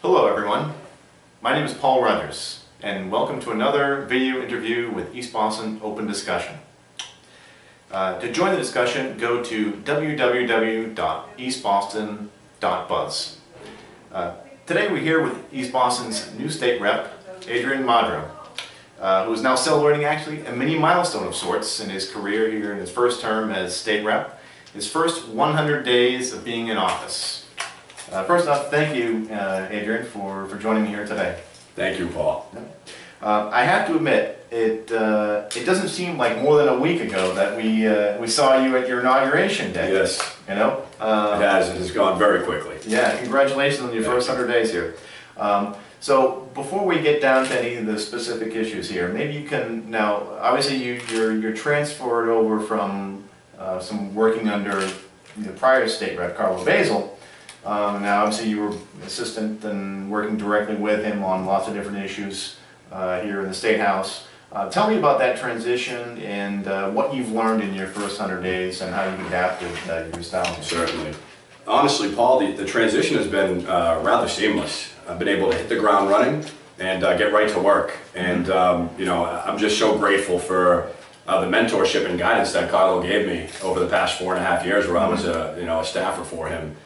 Hello everyone, my name is Paul Rogers and welcome to another video interview with East Boston Open Discussion. To join the discussion, go to www.eastboston.buzz. Today we're here with East Boston's new state rep, Adrian Madaro, who is now celebrating actually a mini milestone of sorts in his career here in his first term as state rep, his first 100 days of being in office. First off, thank you, Adrian, for joining me here today. Thank you, Paul. I have to admit, it doesn't seem like more than a week ago that we saw you at your inauguration day. Yes. You know? It has gone very quickly. Yeah, congratulations on your first 100 days here. So before we get down to any of the specific issues here, maybe you can, now, obviously you're transferred over from some working under the prior state rep, Carlo Basil. Now obviously you were assistant and working directly with him on lots of different issues here in the State House. Tell me about that transition and what you've learned in your first 100 days and how you've adapted your style. Certainly. Honestly, Paul, the transition has been rather seamless. I've been able to hit the ground running and get right to work. And you know, I'm just so grateful for the mentorship and guidance that Carlo gave me over the past 4.5 years where I was a staffer for him.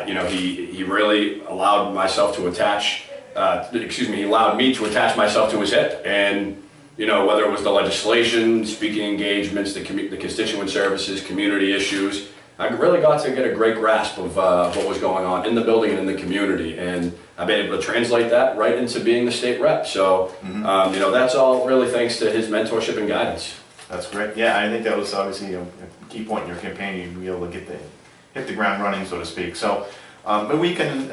You know, he really allowed myself to attach, he allowed me to attach myself to his hip. And, you know, whether it was the legislation, speaking engagements, the constituent services, community issues, I really got to get a great grasp of what was going on in the building and in the community. And I've been able to translate that right into being the state rep. So, you know, that's all really thanks to his mentorship and guidance. That's great. Yeah, I think that was obviously a key point in your campaign. You'd be able to hit the ground running, so to speak. So, but we can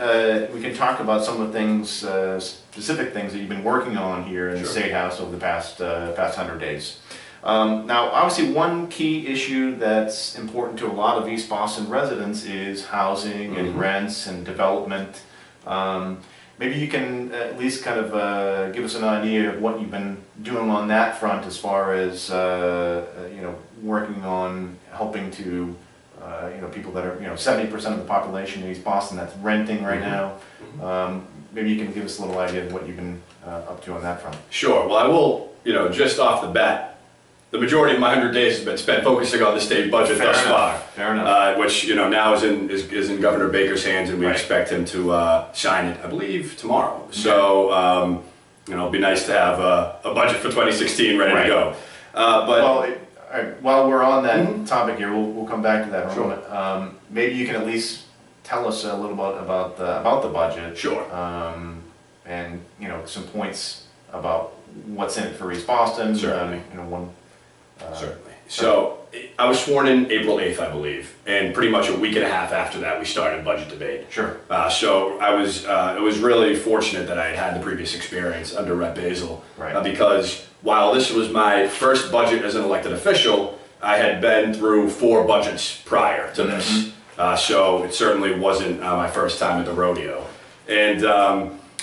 talk about some of the things, specific things that you've been working on here in the State House over the past 100 days. Now, obviously, one key issue that's important to a lot of East Boston residents is housing and rents and development. Maybe you can at least kind of give us an idea of what you've been doing on that front as far as you know, working on helping to you know, people that are, you know, 70% of the population in East Boston that's renting right now. Maybe you can give us a little idea of what you've been up to on that front. Sure. Well, I will, you know, just off the bat, the majority of my 100 days has been spent focusing on the state budget thus far. Fair enough. Which, you know, now is in Governor Baker's hands, and we expect him to sign it, I believe, tomorrow. So, you know, it'll be nice to have a budget for 2016 ready to go. Well, while we're on that topic here, we'll come back to that in a moment. Maybe you can at least tell us a little bit about the budget. Sure. And you know, some points about what's in it for East Boston. Certainly. You know, one. Certainly. So I was sworn in April 8th, I believe, and pretty much a week and a half after that, we started budget debate. Sure. So I was, it was really fortunate that I had the previous experience under Rep. Basil, because while this was my first budget as an elected official, I had been through 4 budgets prior to this. So it certainly wasn't my first time at the rodeo. And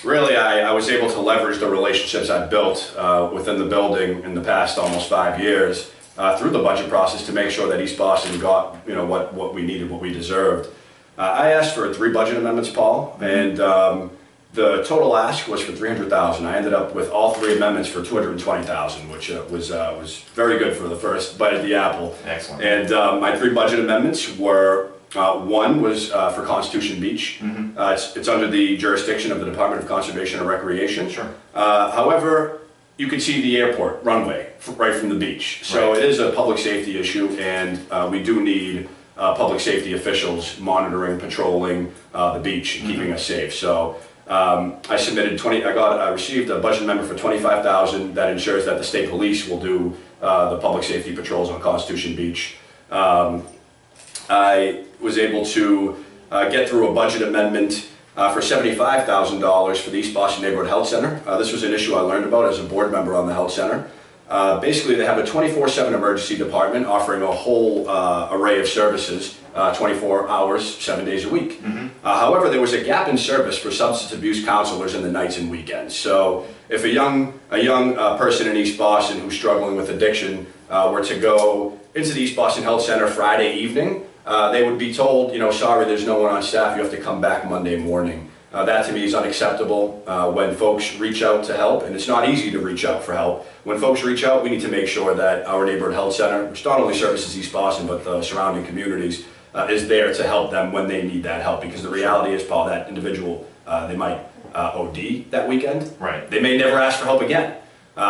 really, I was able to leverage the relationships I built within the building in the past almost 5 years through the budget process to make sure that East Boston got, you know, what we needed, what we deserved. I asked for 3 budget amendments, Paul, and the total ask was for $300,000. I ended up with all 3 amendments for $220,000, which was very good for the first bite at the apple. Excellent. And my 3 budget amendments were. One was for Constitution Beach. It's under the jurisdiction of the Department of Conservation and Recreation. Sure. However, you can see the airport runway right from the beach. So it is a public safety issue, and we do need public safety officials monitoring, patrolling the beach and keeping us safe. So I submitted I received a budget amendment for $25,000 that ensures that the state police will do the public safety patrols on Constitution Beach. I was able to get through a budget amendment for $75,000 for the East Boston Neighborhood Health Center. This was an issue I learned about as a board member on the health center. Basically, they have a 24/7 emergency department offering a whole array of services, 24 hours, 7 days a week. However, there was a gap in service for substance abuse counselors in the nights and weekends. So if a young person in East Boston who's struggling with addiction were to go into the East Boston Health Center Friday evening, they would be told, you know, sorry, there's no one on staff, you have to come back Monday morning. That to me is unacceptable. When folks reach out to help, and it's not easy to reach out for help, when folks reach out, we need to make sure that our neighborhood health center, which not only services East Boston but the surrounding communities, is there to help them when they need that help. Because the reality is, Paul, that individual, they might OD that weekend. Right. They may never ask for help again.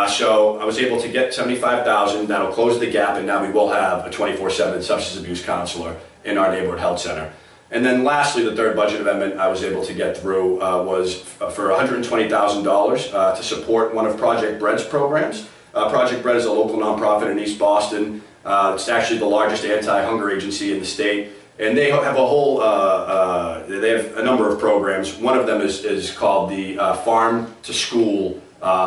So I was able to get $75,000. That'll close the gap, and now we will have a 24/7 substance abuse counselor in our neighborhood health center. And then lastly, the third budget amendment I was able to get through was for $120,000 to support one of Project Bread's programs. Project Bread is a local nonprofit in East Boston. It's actually the largest anti-hunger agency in the state. And they have a whole, they have a number of programs. One of them is called the Farm to School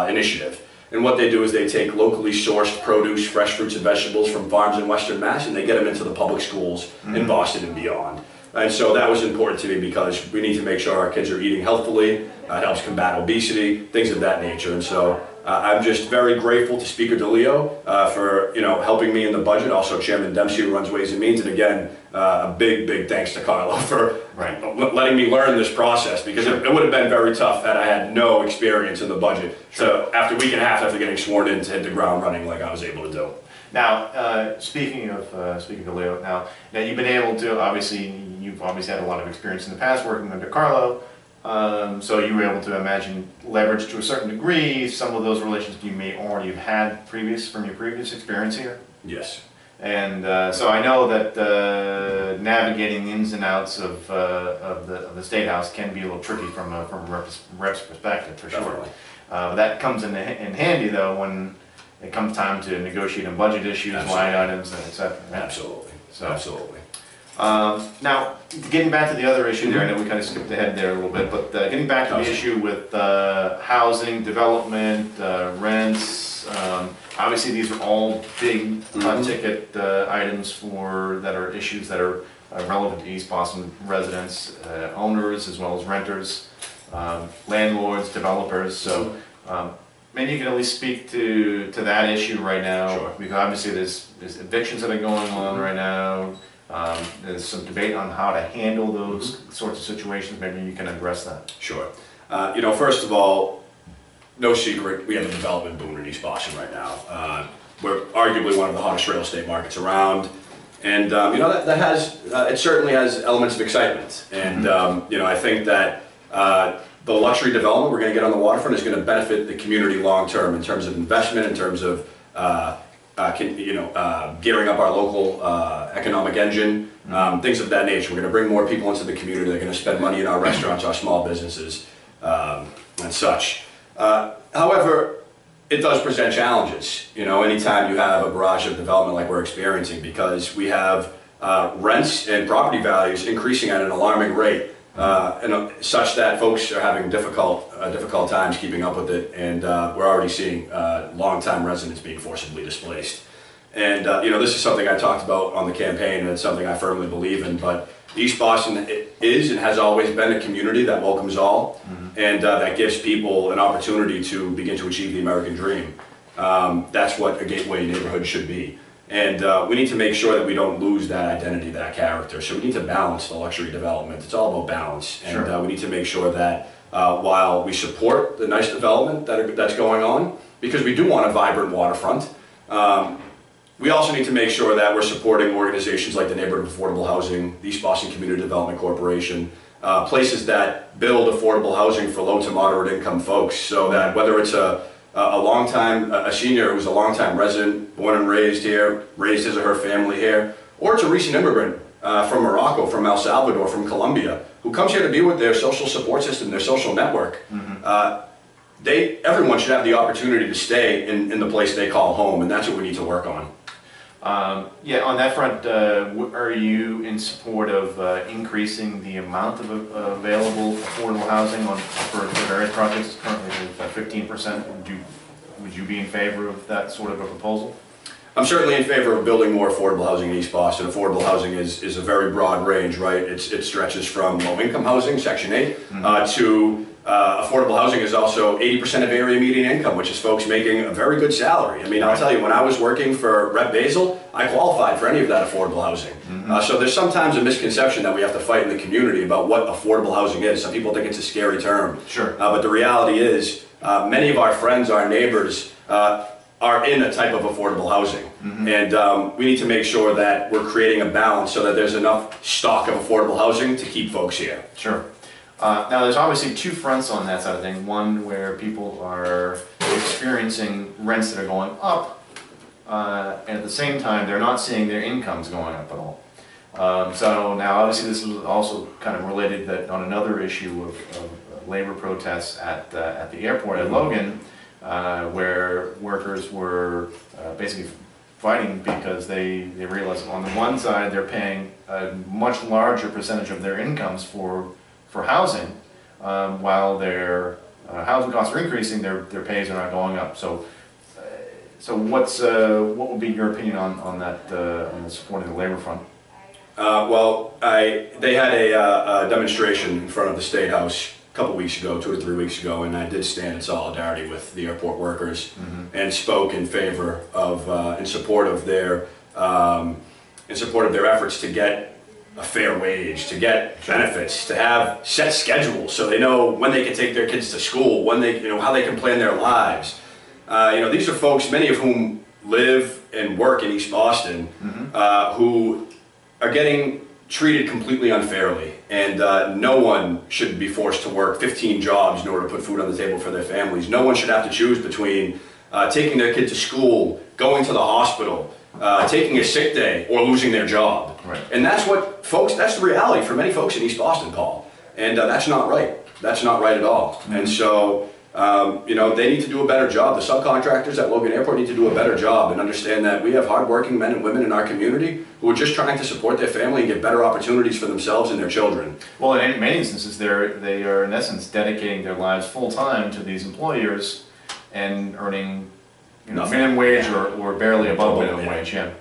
Initiative. And what they do is they take locally sourced produce, fresh fruits and vegetables from farms in Western Mass, and they get them into the public schools in Boston and beyond. And so that was important to me because we need to make sure our kids are eating healthfully. It helps combat obesity, things of that nature. And so I'm just very grateful to Speaker DeLeo for helping me in the budget. Also Chairman Dempsey, who runs Ways and Means, and again a big thanks to Carlo for letting me learn this process, because it would have been very tough had I had no experience in the budget. So after a week and a half after getting sworn in, to hit the ground running like I was able to do. Now, speaking of Leo, now you've been able to, you've obviously had a lot of experience in the past working under Carlo, so you were able to imagine leverage to a certain degree some of those relations you may already have had from your previous experience here. Yes. And so I know that navigating the ins and outs of the State House can be a little tricky from a rep's perspective, for sure. But that comes in handy though when it comes time to negotiate on budget issues, line items, and etc. Absolutely. So, absolutely. Now, getting back to the other issue there, I know we kind of skipped ahead there a little bit, but getting back to the issue with housing, development, rents, obviously these are all big ticket items that are issues that are relevant to East Boston residents, owners as well as renters, landlords, developers. So maybe you can at least speak to that issue right now. Sure. Because obviously there's evictions that are going on right now. There's some debate on how to handle those sorts of situations. Maybe you can address that. Sure. First of all, no secret, we have a development boom in East Boston right now. We're arguably one of the hottest real estate markets around. And, that has, it certainly has elements of excitement. And, I think that the luxury development we're going to get on the waterfront is going to benefit the community long term in terms of investment, in terms of gearing up our local economic engine, things of that nature. We're going to bring more people into the community. They're going to spend money in our restaurants, our small businesses, and such. However, it does present challenges. Anytime you have a barrage of development like we're experiencing, because we have rents and property values increasing at an alarming rate. Such that folks are having difficult times keeping up with it, and we're already seeing long-time residents being forcibly displaced. And this is something I talked about on the campaign, and it's something I firmly believe in. But East Boston is and has always been a community that welcomes all, and that gives people an opportunity to begin to achieve the American dream. That's what a gateway neighborhood should be. And we need to make sure that we don't lose that identity, that character. So we need to balance the luxury development. It's all about balance. And we need to make sure that while we support the nice development that's going on, because we do want a vibrant waterfront, we also need to make sure that we're supporting organizations like the Neighborhood Affordable Housing, the East Boston Community Development Corporation, places that build affordable housing for low to moderate income folks, so that whether it's a senior who's a longtime resident, born and raised here, raised his or her family here, or it's a recent immigrant from Morocco, from El Salvador, from Colombia, who comes here to be with their social support system, their social network. Everyone should have the opportunity to stay in the place they call home, and that's what we need to work on. On that front, are you in support of increasing the amount of available affordable housing for various projects? Currently, 15%. Would you be in favor of that sort of a proposal? I'm certainly in favor of building more affordable housing in East Boston. Affordable housing is a very broad range, right? It stretches from low-income housing, Section 8, to affordable housing is also 80% of area median income, which is folks making a very good salary. I mean, I'll tell you, when I was working for Rep. Basil, I qualified for any of that affordable housing. So there's sometimes a misconception that we have to fight in the community about what affordable housing is. Some people think it's a scary term. Sure. But the reality is, many of our friends, our neighbors, are in a type of affordable housing. And we need to make sure that we're creating a balance so that there's enough stock of affordable housing to keep folks here. Sure. Now there's obviously two fronts on that side of things. One where people are experiencing rents that are going up, and at the same time they're not seeing their incomes going up at all. So now obviously this is also kind of related that on another issue of labor protests at the airport at Logan, where workers were basically fighting because they realized on the one side they're paying a much larger percentage of their incomes for housing, while their housing costs are increasing, their pays are not going up. So what would be your opinion on that, on supporting the labor front? Well, they had a demonstration in front of the State House a couple weeks ago, 2 or 3 weeks ago, and I did stand in solidarity with the airport workers and spoke in favor of, in support of their efforts to get a fair wage, to get benefits, to have set schedules so they know when they can take their kids to school, when they, how they can plan their lives. These are folks, many of whom live and work in East Boston, who are getting treated completely unfairly, and no one should be forced to work 15 jobs in order to put food on the table for their families. No one should have to choose between taking their kid to school, going to the hospital, taking a sick day, or losing their job. Right. And that's what folks, that's the reality for many folks in East Boston, Paul. And that's not right. That's not right at all. And so, they need to do a better job. The subcontractors at Logan Airport need to do a better job and understand that we have hardworking men and women in our community who are just trying to support their family and get better opportunities for themselves and their children. Well, in many instances, they are in essence dedicating their lives full time to these employers and earning minimum wage or barely above minimum wage. Yeah.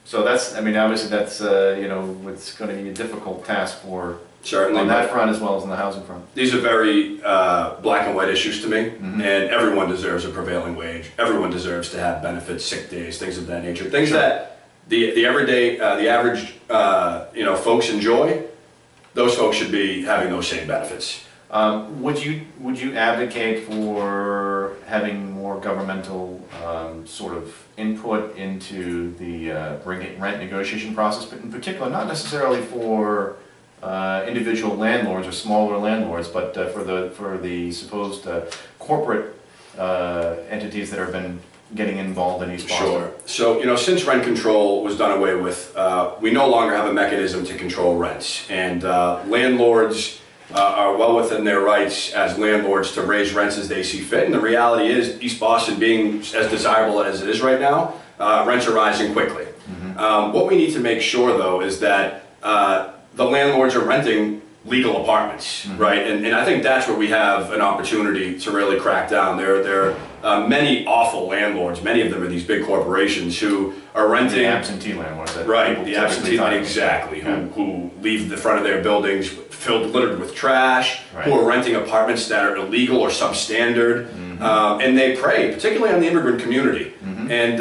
So that's, obviously that's it's going to be a difficult task for. Certainly. On that front as well as on the housing front. These are very black and white issues to me, and everyone deserves a prevailing wage. Everyone deserves to have benefits, sick days, things of that nature. Things that the everyday, the average, folks enjoy. Those folks should be having those same benefits. Would you advocate for having more governmental sort of input into the rent negotiation process, but in particular, not necessarily for individual landlords or smaller landlords, but for the supposed corporate entities that have been getting involved in East Boston? Sure. So, since rent control was done away with, we no longer have a mechanism to control rents, and landlords are well within their rights as landlords to raise rents as they see fit. And the reality is, East Boston being as desirable as it is right now, rents are rising quickly. What we need to make sure, though, is that the landlords are renting legal apartments, right? And I think that's where we have an opportunity to really crack down. There are many awful landlords. Many of them are these big corporations who are renting. The absentee landlords. Right, the absentee, exactly, who leave the front of their buildings littered with trash, who are renting apartments that are illegal or substandard, and they prey, particularly on the immigrant community, and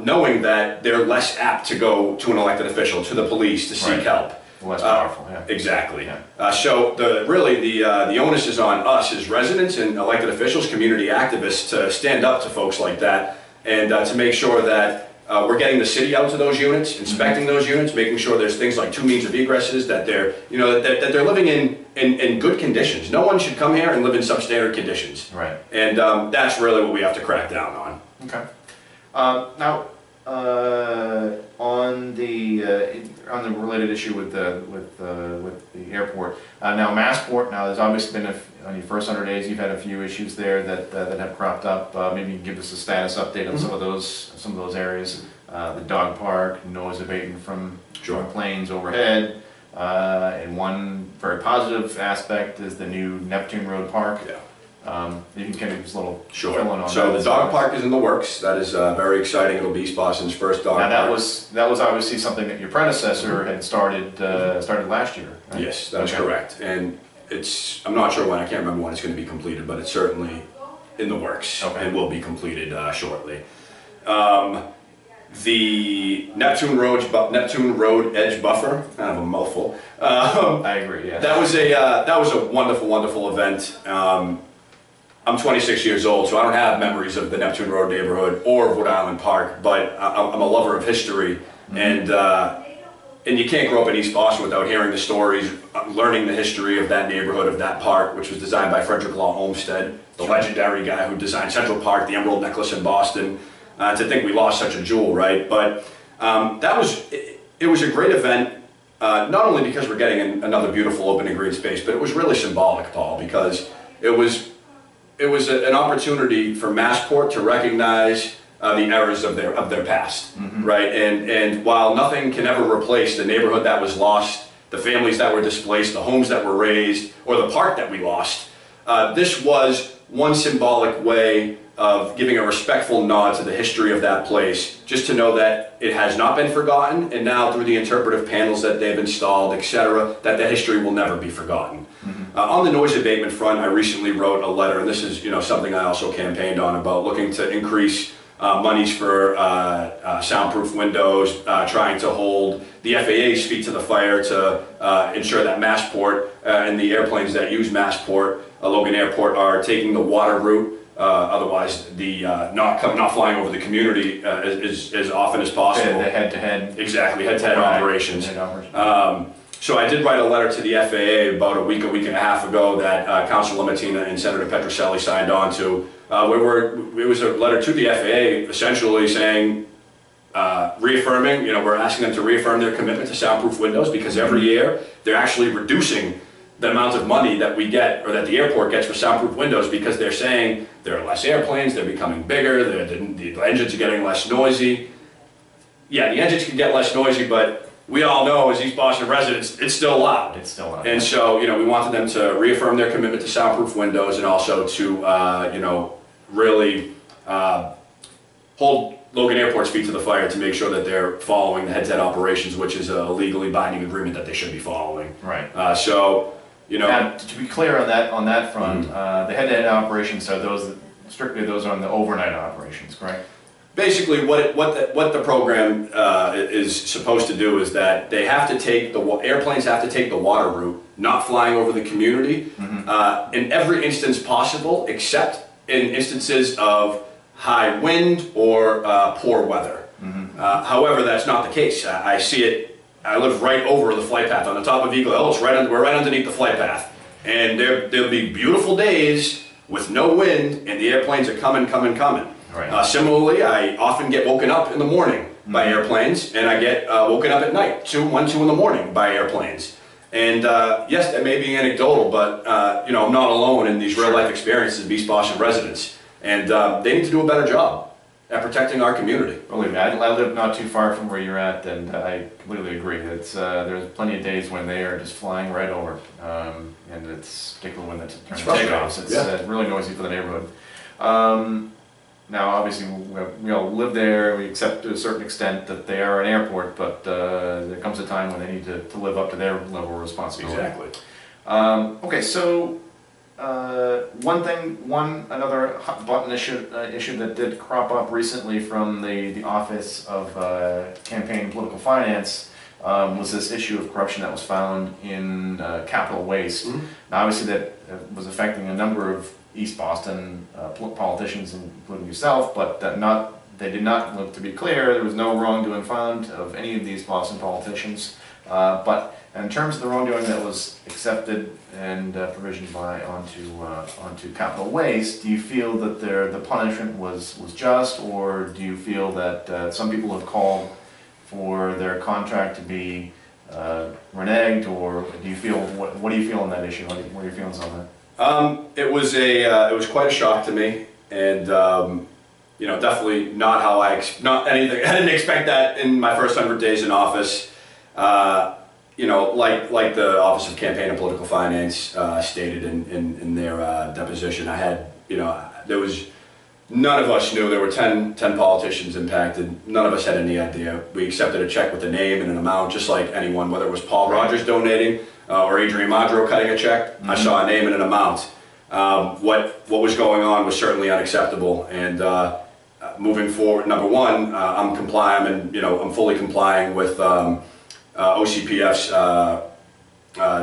knowing that they're less apt to go to an elected official, to the police, to seek help. Less powerful, Exactly. So the onus is on us as residents and elected officials, community activists, to stand up to folks like that and to make sure that we're getting the city out to those units, inspecting those units, making sure there's things like 2 means of egresses, that they're that they're living in good conditions. No one should come here and live in substandard conditions. Right. And that's really what we have to crack down on. Okay. Now, on the related issue with the airport. Now Massport. Now there's obviously been on your first 100 days, you've had a few issues there that have cropped up. Maybe you can give us a status update on some of those areas. The dog park, noise abatement from planes overhead, and one very positive aspect is the new Neptune Road Park. You can kind of just a little fill in on that. So the dog park is in the works. That is very exciting. It'll be East Boston's first dog park. Now that was obviously something that your predecessor had started last year. Right? Yes, that is correct. And I'm not sure when. I can't remember when it's going to be completed, but it's certainly in the works and will be completed shortly. the Neptune Road Edge Buffer, kind of a mouthful. I agree, yeah. That was a wonderful, wonderful event. I'm 26 years old, so I don't have memories of the Neptune Road neighborhood or of Wood Island Park, but I'm a lover of history, and you can't grow up in East Boston without hearing the stories, learning the history of that neighborhood, of that park, which was designed by Frederick Law Olmsted, the legendary guy who designed Central Park, the Emerald Necklace in Boston. To think we lost such a jewel, right? But it was a great event, not only because we're getting another beautiful open and green space, but it was really symbolic, Paul, because it was an opportunity for Massport to recognize the errors of their past, right? And while nothing can ever replace the neighborhood that was lost, the families that were displaced, the homes that were razed, or the park that we lost, this was one symbolic way of giving a respectful nod to the history of that place, just to know that it has not been forgotten, and now through the interpretive panels that they've installed, etc., that the history will never be forgotten. On the noise abatement front, I recently wrote a letter, and this is something I also campaigned on, about looking to increase monies for soundproof windows, trying to hold the FAA's feet to the fire to ensure that Massport and the airplanes that use Massport, Logan Airport, are taking the water route. Otherwise, the not flying over the community as often as possible. The head-to-head. Exactly, head-to-head operations. So I did write a letter to the FAA about a week and a half ago that Councilor Matina and Senator Petroselli signed on to. It was a letter to the FAA essentially saying, reaffirming, we're asking them to reaffirm their commitment to soundproof windows, because every year they're actually reducing the amount of money that we get, or that the airport gets, for soundproof windows, because they're saying there are less airplanes, they're becoming bigger, the engines are getting less noisy. Yeah, the engines can get less noisy, but we all know, as East Boston residents, it's still loud. It's still loud. And so, we wanted them to reaffirm their commitment to soundproof windows, and also to, really hold Logan Airport's feet to the fire to make sure that they're following the head-to-head operations, which is a legally binding agreement that they should be following. Right. Now, to be clear on that front, the head-to-head operations are strictly those on the overnight operations, correct? Basically, what the program is supposed to do is that they have to take airplanes have to take the water route, not flying over the community, in every instance possible, except in instances of high wind or poor weather. However, that's not the case. I see it. I live right over the flight path on the top of Eagle Hill. We're right underneath the flight path, and there'll be beautiful days with no wind, and the airplanes are coming. Right. Similarly, I often get woken up in the morning by airplanes, and I get woken up at night, 2 in the morning, by airplanes. And yes, that may be anecdotal, but I'm not alone in these real-life experiences of East Boston residents, and they need to do a better job at protecting our community. Believe me, I live not too far from where you're at, and I completely agree. There's plenty of days when they are just flying right over, and it's particularly when it's turning takeoffs. It's really noisy for the neighborhood. Now, obviously, we all live there. We accept to a certain extent that they are an airport, but there comes a time when they need to live up to their level of responsibility. Exactly. Okay, so another hot button issue that did crop up recently from the Office of Campaign and Political Finance was this issue of corruption that was found in capital waste. Now, obviously, that was affecting a number of East Boston politicians, including yourself, but they did not, to be clear, there was no wrongdoing found of any of these Boston politicians. But in terms of the wrongdoing that was accepted and provisioned onto capital waste, do you feel that the punishment was just, or do you feel that some people have called for their contract to be reneged, or do you feel what do you feel on that issue? What are your feelings on that? It was quite a shock to me, and definitely not how not anything. I didn't expect that in my first 100 days in office. Like the Office of Campaign and Political Finance stated in their deposition, none of us knew. There were 10 politicians impacted. None of us had any idea. We accepted a check with a name and an amount, just like anyone, whether it was Paul Rogers donating or Adrian Madaro cutting a check. I saw a name and an amount. What was going on was certainly unacceptable, and moving forward, number one, I'm fully complying with OCPF's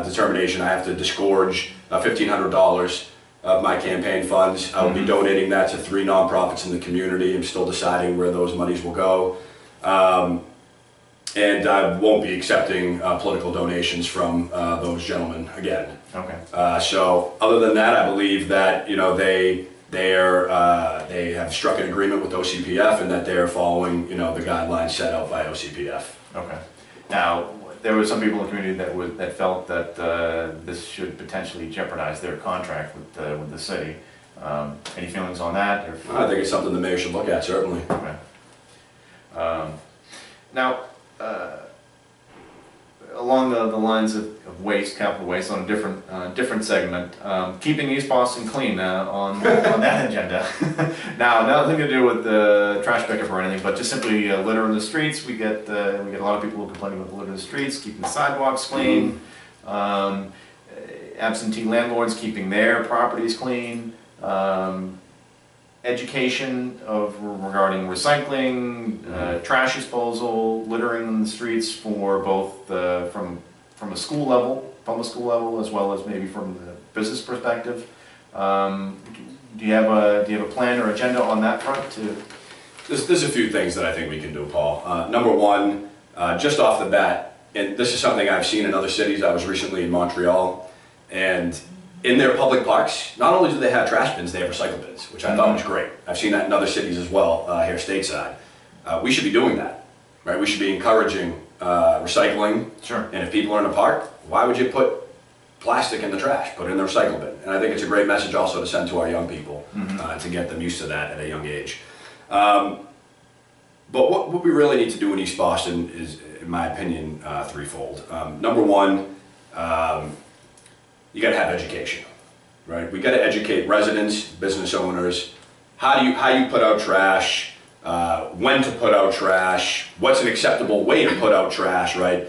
determination. I have to disgorge $1,500 of my campaign funds. I will be donating that to 3 nonprofits in the community. I'm still deciding where those monies will go. And I won't be accepting political donations from those gentlemen again. Okay. So other than that, I believe that they have struck an agreement with OCPF and that they are following the guidelines set out by OCPF. Okay. Now, there were some people in the community that felt that this should potentially jeopardize their contract with the city. Any feelings on that? Or? I think it's something the mayor should look at, certainly. Okay. Now, along the lines of waste, capital waste, on a different segment, keeping East Boston clean on that agenda. Now, nothing to do with the trash pickup or anything, but just simply litter in the streets. We get a lot of people who complain about the litter in the streets, keeping the sidewalks clean, absentee landlords keeping their properties clean. Education regarding recycling, trash disposal, littering in the streets for both from a school level, public school level, as well as maybe from the business perspective. Do you have a plan or agenda on that front? There's a few things that I think we can do, Paul. Number one, just off the bat, and this is something I've seen in other cities. I was recently in Montreal, and in their public parks, not only do they have trash bins, they have recycle bins, which I thought was great. I've seen that in other cities as well, here stateside. We should be doing that, right? We should be encouraging recycling. Sure. And if people are in a park, why would you put plastic in the trash? Put it in the recycle bin. And I think it's a great message also to send to our young people, to get them used to that at a young age. But what we really need to do in East Boston is, in my opinion, threefold. Number one, you got to have education, right? We got to educate residents, business owners, how you put out trash, when to put out trash, what's an acceptable way to put out trash, right?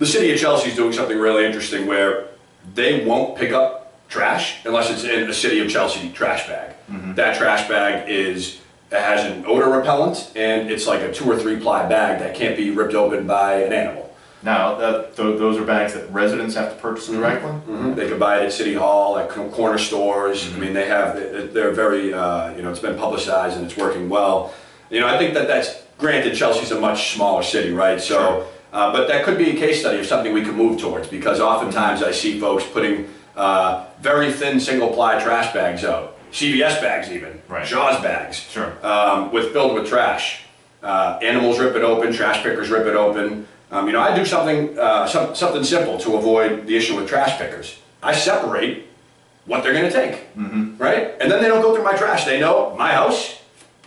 The city of Chelsea is doing something really interesting where they won't pick up trash unless it's in a city of Chelsea trash bag. That trash bag has an odor repellent, and it's like a 2 or 3 ply bag that can't be ripped open by an animal. Now, those are bags that residents have to purchase directly? They can buy it at City Hall, at corner stores. I mean, they're very, it's been publicized and it's working well. I think that's, granted, Chelsea's a much smaller city, right? So, sure. But that could be a case study of something we could move towards, because oftentimes I see folks putting very thin single-ply trash bags out, CVS bags even, right. Shaw's bags, sure. Filled with trash. Animals rip it open, trash pickers rip it open. I do something simple to avoid the issue with trash pickers. I separate what they're going to take, right? And then they don't go through my trash. They know my house,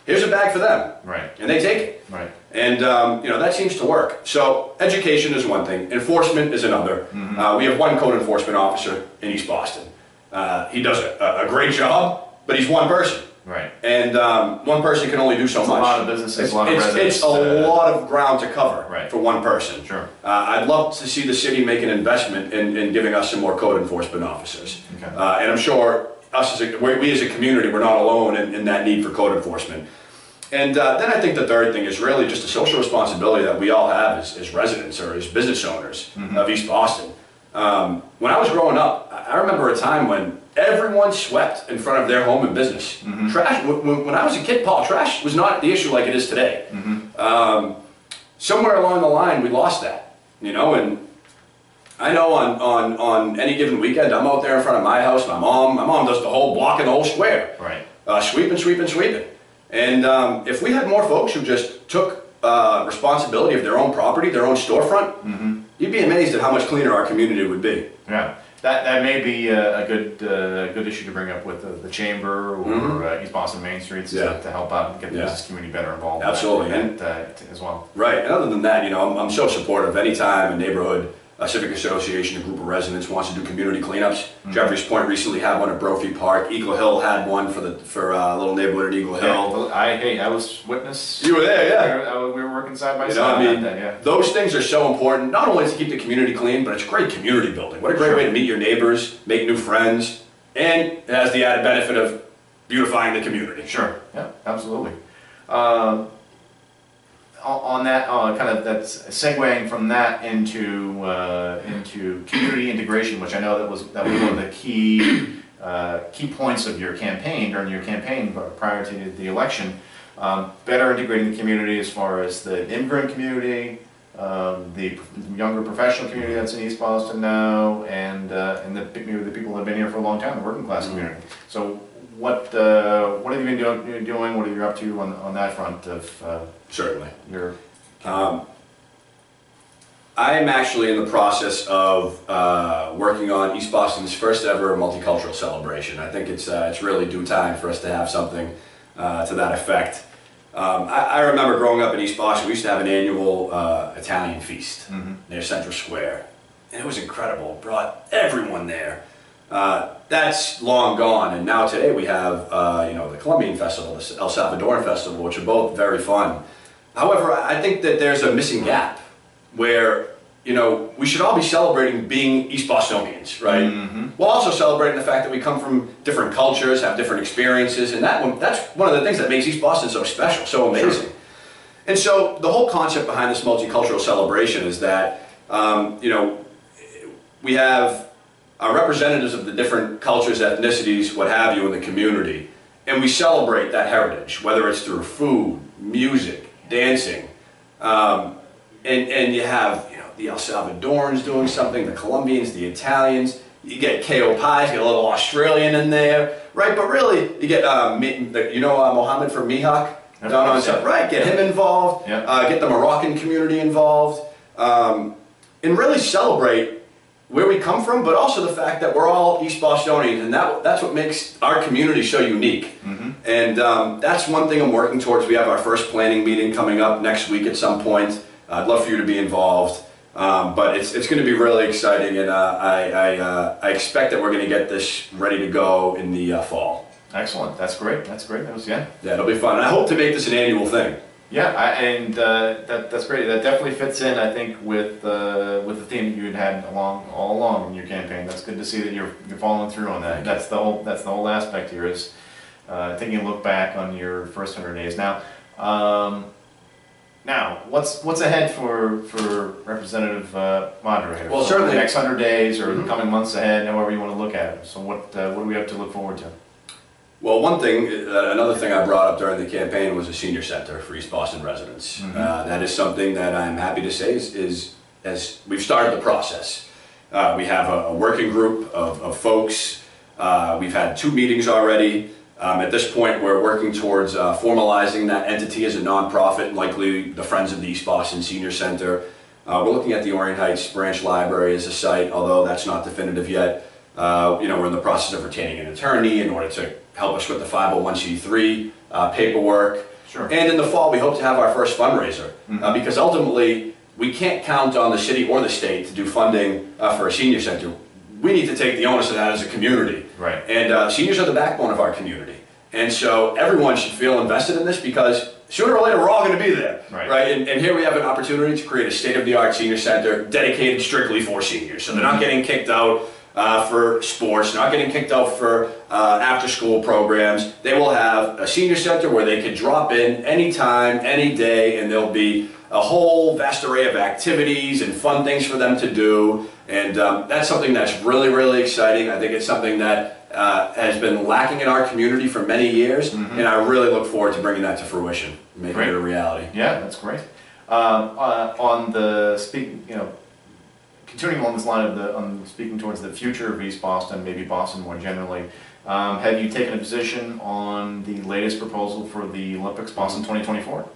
here's a bag for them, right? And they take it, right? And that seems to work. So education is one thing, enforcement is another. We have one code enforcement officer in East Boston. He does a great job, but he's one person. Right. And one person can only do so much. A lot of businesses, a lot of residents. It's a lot of ground to cover for one person. Sure. I'd love to see the city make an investment in giving us some more code enforcement officers. Okay. And I'm sure we as a community, we're not alone in that need for code enforcement. And then I think the third thing is really just a social responsibility that we all have as residents or as business owners of East Boston. When I was growing up, I remember a time when everyone swept in front of their home and business. Trash, when I was a kid, Paul, trash was not the issue like it is today. Somewhere along the line, we lost that, and I know on any given weekend, I'm out there in front of my house, my mom does the whole block and the whole square. Right. Sweeping. And if we had more folks who just took responsibility of their own property, their own storefront, you'd be amazed at how much cleaner our community would be. Yeah. That may be a good issue to bring up with the chamber or East Boston Main Streets to help out and get the business community better involved. Absolutely, as well. Right, and other than that, I'm so supportive. Anytime a neighborhood, a civic association, a group of residents wants to do community cleanups. Jeffrey's Point recently had one at Brophy Park. Eagle Hill had one for a little neighborhood at Eagle Hill. I was witness. You were there, yeah. We were working side by side. Those things are so important, not only to keep the community clean, but it's great community building. What a great way to meet your neighbors, make new friends, and it has the added benefit of beautifying the community. Sure, yeah, absolutely. On that, kind of that's segueing from that into community integration, which I know that was one of the key points of your campaign during your campaign prior to the election. Better integrating the community as far as the immigrant community, the younger professional community that's in East Boston now, and the people that have been here for a long time, the working class community. So what have you been doing? What are you up to on that front of certainly your? I am actually in the process of working on East Boston's first ever multicultural celebration. I think it's really due time for us to have something to that effect. I remember growing up in East Boston, we used to have an annual Italian feast near Central Square, and it was incredible. It brought everyone there. That's long gone, and now today we have the Colombian Festival, the El Salvadoran Festival, which are both very fun. However, I think that there's a missing gap where we should all be celebrating being East Bostonians, right? While also celebrating the fact that we come from different cultures, have different experiences, and that's one of the things that makes East Boston so special, so amazing. Sure. And so the whole concept behind this multicultural celebration is that we have representatives of the different cultures, ethnicities, what have you, in the community, and we celebrate that heritage, whether it's through food, music, dancing, and you have the El Salvadorans doing something, the Colombians, the Italians. You get KO pies, get a little Australian in there, right? But really, you get Mohammed from Mihawk down on stuff, right? Get him involved. Get the Moroccan community involved, and really celebrate where we come from, but also the fact that we're all East Bostonians, and that's what makes our community so unique. And that's one thing I'm working towards. We have our first planning meeting coming up next week at some point. I'd love for you to be involved, but it's going to be really exciting, and I expect that we're going to get this ready to go in the fall. Excellent. That's great. That's great news. Yeah, it'll be fun. And I hope to make this an annual thing. Yeah, that's great. That definitely fits in, I think, with the theme that you had all along in your campaign. That's good to see that you're following through on that. That's the whole aspect here is taking a look back on your first 100 days. Now, what's ahead for Representative Madaro? Well, certainly the next 100 days or the coming months ahead, however you want to look at it. So what do we have to look forward to? Well, another thing I brought up during the campaign was a senior center for East Boston residents. That is something that I'm happy to say is as we've started the process. We have a working group of folks. We've had 2 meetings already. At this point, we're working towards formalizing that entity as a nonprofit, likely the Friends of the East Boston Senior Center. We're looking at the Orient Heights Branch Library as a site, although that's not definitive yet. We're in the process of retaining an attorney in order to help us with the 501c3 paperwork. Sure. And in the fall, we hope to have our first fundraiser, because ultimately, we can't count on the city or the state to do funding for a senior center. We need to take the onus of that as a community. Right. And seniors are the backbone of our community. And so everyone should feel invested in this, because sooner or later we're all going to be there. Right. And here we have an opportunity to create a state-of-the-art senior center dedicated strictly for seniors. So they're not getting kicked out for sports, not getting kicked out for after-school programs. They will have a senior center where they can drop in anytime, any day, and there'll be a whole vast array of activities and fun things for them to do. And that's something that's really, really exciting. I think it's something that has been lacking in our community for many years, and I really look forward to bringing that to fruition, making it a reality. Yeah, that's great. On the continuing on this line of speaking towards the future of East Boston, maybe Boston more generally, have you taken a position on the latest proposal for the Olympics, Boston 2024?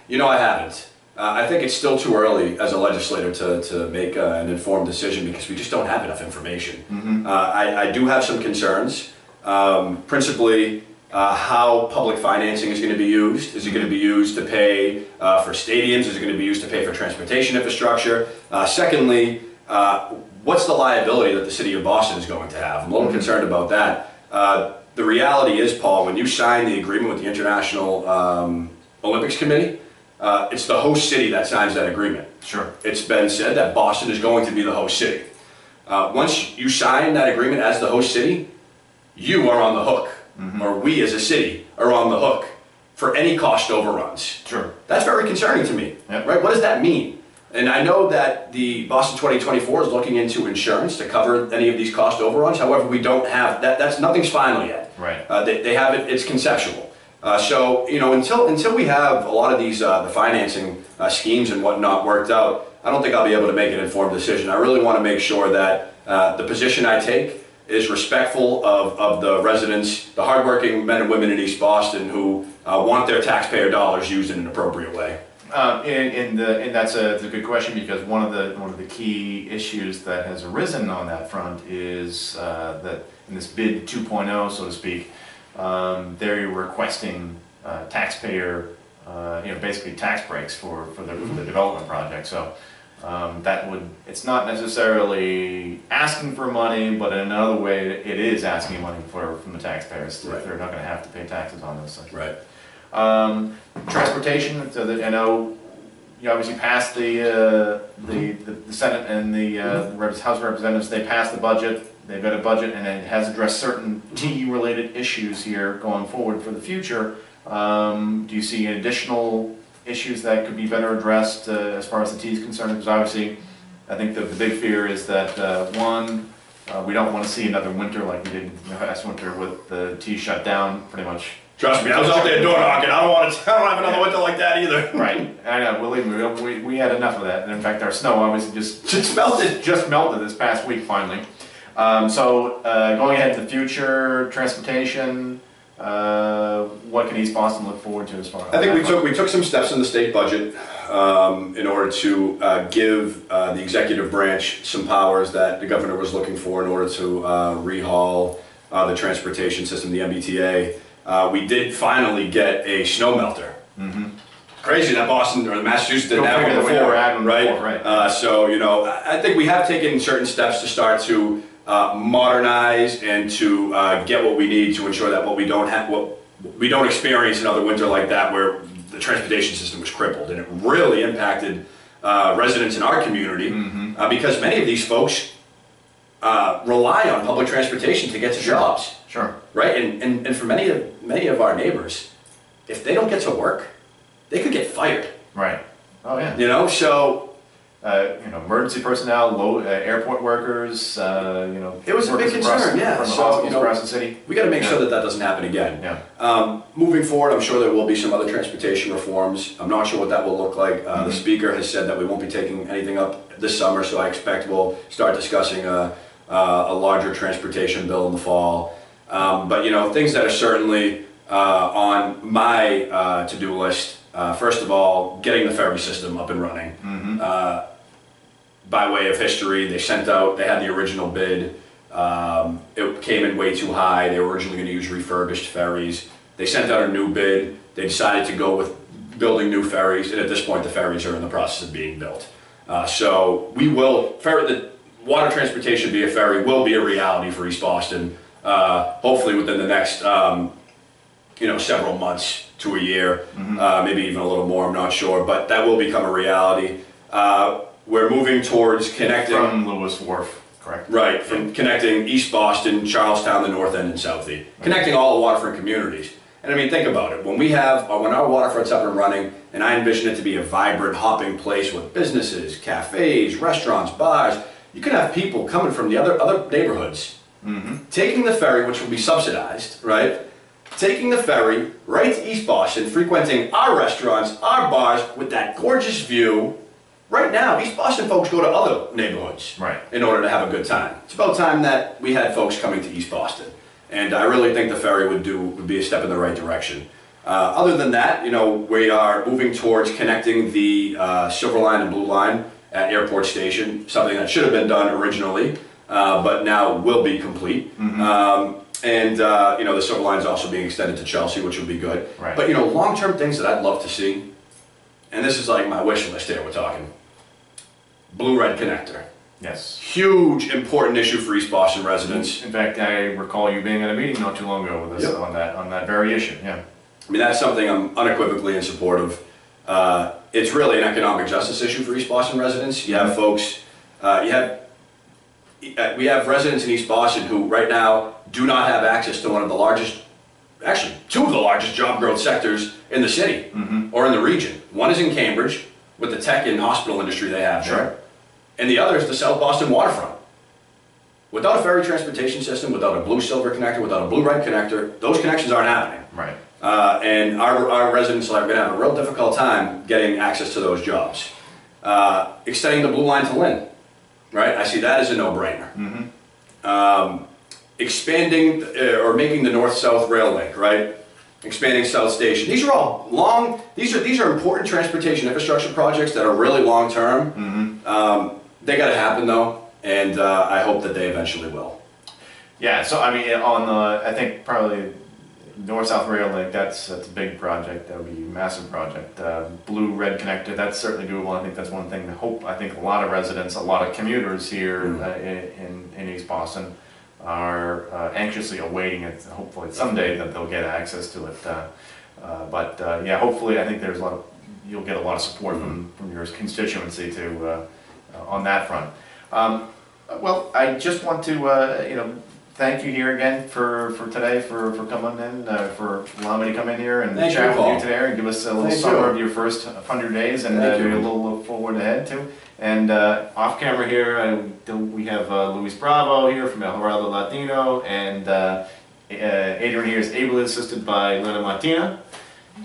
I haven't. I think it's still too early as a legislator to make an informed decision, because we just don't have enough information. I do have some concerns, principally how public financing is going to be used. Is it going to be used to pay for stadiums? Is it going to be used to pay for transportation infrastructure? Secondly, what's the liability that the city of Boston is going to have? I'm a little concerned about that. The reality is, Paul, when you sign the agreement with the International Olympics Committee, it's the host city that signs that agreement. Sure. It's been said that Boston is going to be the host city. Once you sign that agreement as the host city, you are on the hook, or we as a city are on the hook for any cost overruns. Sure. That's very concerning to me, Yep. right? What does that mean? And I know that the Boston 2024 is looking into insurance to cover any of these cost overruns. However, we don't have that. That's nothing's final yet. Right. They have it. It's conceptual. So you know, until we have a lot of these the financing schemes and whatnot worked out, I don't think I'll be able to make an informed decision. I really want to make sure that the position I take is respectful of the residents, the hardworking men and women in East Boston who want their taxpayer dollars used in an appropriate way. And that's a good question, because one of the key issues that has arisen on that front is that in this bid 2.0, so to speak, they're requesting taxpayer, basically tax breaks for the development project. So it's not necessarily asking for money, but in another way, it is asking money from the taxpayers. Right. They're not going to have to pay taxes on those things. Right. Transportation. So that I know you obviously passed the Senate and the House of Representatives. They passed the budget. They've got a budget, and it has addressed certain T-related issues here going forward for the future. Do you see additional issues that could be better addressed as far as the T is concerned? Because obviously, I think the big fear is that one, we don't want to see another winter like we did last winter with the T shut down pretty much. Trust me, I was out there door knocking. I don't have another winter like that either. Right, I know. Believe me, we had enough of that. And in fact, our snow obviously just melted. Just melted this past week finally. Going ahead to the future, transportation. What can East Boston look forward to as far as? I think we took some steps in the state budget in order to give the executive branch some powers that the governor was looking for in order to rehaul the transportation system, the MBTA. We did finally get a snow melter. Mm-hmm. Crazy that Boston or Massachusetts didn't have one before, right? So you know, I think we have taken certain steps to start to modernize and to get what we need to ensure that what we don't experience another winter like that, where the transportation system was crippled, and it really impacted residents in our community, because many of these folks rely on public transportation to get to jobs. Sure. Right, and for many of our neighbors, if they don't get to work, they could get fired. Right. Oh yeah. You know, so. Emergency personnel, airport workers, It was a big concern, yeah. So, across the city. We got to make sure that doesn't happen again. Yeah. Moving forward, I'm sure there will be some other transportation reforms. I'm not sure what that will look like. The speaker has said that we won't be taking anything up this summer, so I expect we'll start discussing a larger transportation bill in the fall. But things that are certainly on my to-do list. First of all, getting the ferry system up and running. By way of history, they had the original bid. It came in way too high. They were originally going to use refurbished ferries. They sent out a new bid. They decided to go with building new ferries, and at this point the ferries are in the process of being built. So the water transportation via ferry will be a reality for East Boston, hopefully within the next several months to a year, maybe even a little more, I'm not sure, but that will become a reality. We're moving towards connecting... From Lewis Wharf, correct? Right, from connecting East Boston, Charlestown, the North End, and South End. Connecting all the waterfront communities. And I mean, think about it. When our waterfront's up and running, and I envision it to be a vibrant, hopping place with businesses, cafes, restaurants, bars, you can have people coming from the other neighborhoods, taking the ferry, which will be subsidized, right? Taking the ferry right to East Boston, frequenting our restaurants, our bars, with that gorgeous view. Right now, East Boston folks go to other neighborhoods in order to have a good time. It's about time that we had folks coming to East Boston. And I really think the ferry would be a step in the right direction. Other than that, we are moving towards connecting the Silver Line and Blue Line at Airport Station, something that should have been done originally, but now will be complete. The Silver Line is also being extended to Chelsea, which would be good. Right. But long-term things that I'd love to see, and this is like my wish list here, we're talking. Blue-red connector. Yes. Huge, important issue for East Boston residents. In fact, I recall you being at a meeting not too long ago with us on that very issue. Yeah. I mean, that's something I'm unequivocally in support of. It's really an economic justice issue for East Boston residents. You have folks, we have residents in East Boston who right now do not have access to one of the largest actually two of the largest job growth sectors in the city or in the region. One is in Cambridge with the tech and hospital industry they have there, and the other is the South Boston waterfront. Without a ferry transportation system, without a blue-silver connector, without a blue-red connector, those connections aren't happening. Right. And our residents are going to have a real difficult time getting access to those jobs. Extending the blue line to Lynn, right? I see that as a no-brainer. Expanding or making the north-south rail link, right? Expanding South Station. These are all long. These are important transportation infrastructure projects that are really long-term. They got to happen though, and I hope that they eventually will. Yeah. So I mean, on the I think probably north-south rail link, that's a big project. That would be a massive project. Blue-red connector, that's certainly doable. I think that's one thing. I think a lot of residents, a lot of commuters here in East Boston are anxiously awaiting it. Hopefully someday that they'll get access to it. Yeah, hopefully I think there's you'll get a lot of support from your constituency to on that front. Well, I just want to thank you here again for today, for coming in, for allowing me to come in here and chat with you today and give us a little summary of your first 100 days and a little look forward ahead too. And off camera here, we have Luis Bravo here from El Dorado Latino, and Adrian here is ably assisted by Lena Martina.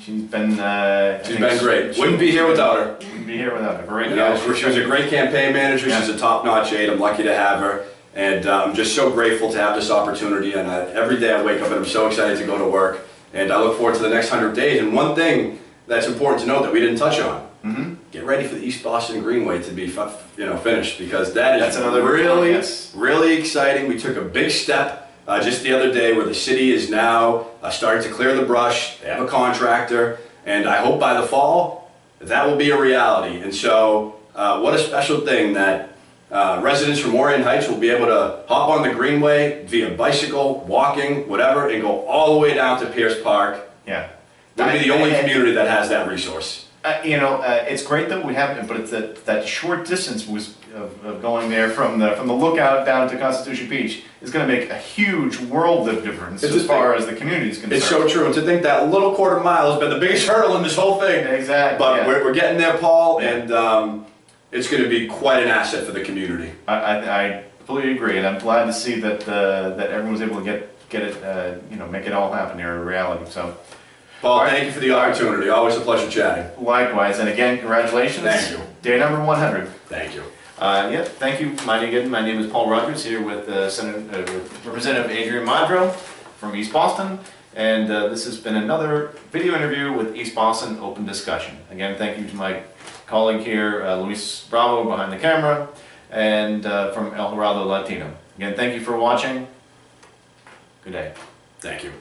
She's been great. Wouldn't be here without her. Wouldn't be here without her. She was a great campaign manager. She's a top-notch aide. I'm lucky to have her. And I'm just so grateful to have this opportunity, and every day I wake up and I'm so excited to go to work, and I look forward to the next 100 days. And one thing that's important to note that we didn't touch on, get ready for the East Boston Greenway to be finished, because that's another really exciting. We took a big step just the other day where the city is now starting to clear the brush. They have a contractor, and I hope by the fall that will be a reality. And so what a special thing that residents from Orion Heights will be able to hop on the Greenway via bicycle, walking, whatever, and go all the way down to Pierce Park. Yeah. We'll be the only community that has that resource. It's great that we have it, but it's that short distance of going there from the lookout down to Constitution Beach is going to make a huge world of difference as far as the community is concerned. It's so true. And to think that little quarter mile has been the biggest hurdle in this whole thing. Exactly. But we're getting there, Paul, and it's going to be quite an asset for the community. I completely agree, and I'm glad to see that everyone was able to get it, make it all happen here in reality. So, Paul, thank you for the opportunity. Always a pleasure chatting. Likewise, and again, congratulations. Thank you. Day number 100. Thank you. Thank you. My name is Paul Rogers, here with Representative Adrian Madaro from East Boston, and this has been another video interview with East Boston Open Discussion. Again, thank you to my colleague here, Luis Bravo, behind the camera, and from El Dorado Latino. Again, thank you for watching. Good day. Thank you.